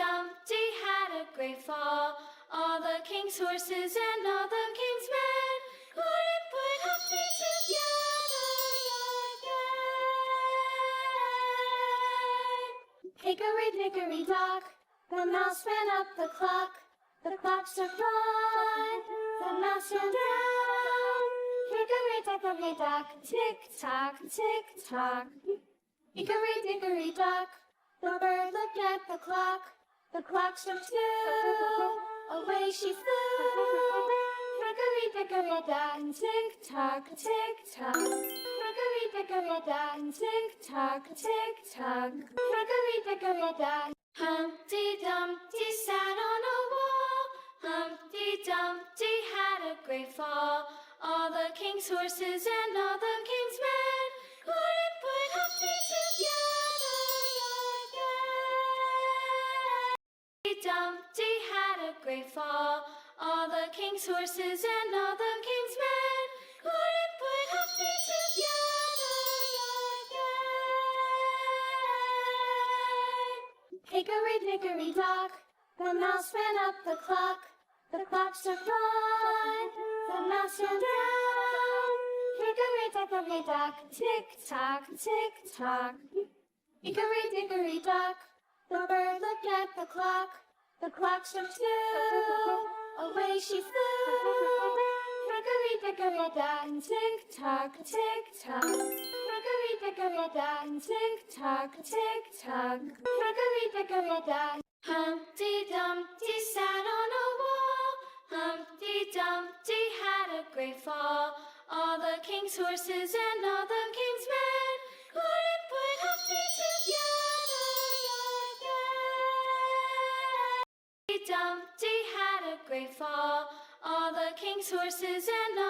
Dumpty had a great fall. All the king's horses and all the king's men couldn't put Humpty together again. Hickory-dickory-dock, the mouse ran up the clock. The clock struck one, the mouse ran down. Hickory-dickory-dock, tick-tock, tick-tock. Hickory-dickory-dock, the bird looked at the clock. The clock struck two, away she flew. Hickory-dickory-dock, tick-tock, tick-tock. Hickory-dickory-dock, tick-tock, tick-tock. Hickory-dickory-dock. Humpty Dumpty sat on a wall. Humpty Dumpty had a great fall. All the king's horses and all the king's men couldn't put Humpty together again. Humpty Dumpty had a great fall. All the king's horses and all the king's men couldn't put Humpty together again. Hickory-dickory-dock, the mouse ran up the clock. The clock struck one, the mouse ran down. Hickory-dickory-dock, tick-tock, tick-tock. Hickory-dickory-dock, the bird looked at the clock. The clock struck two, away she flew. Hickory-dickory-dock, tick-tock, tick-tock. Hickory-dickory-dock, tick-tock, tick-tock. Hickory-dickory-dock. Humpty Dumpty sat on a wall. Humpty Dumpty had a great fall. All the king's horses and all the king's men couldn't put Humpty together again. Humpty Dumpty had a great fall. All the king's horses and all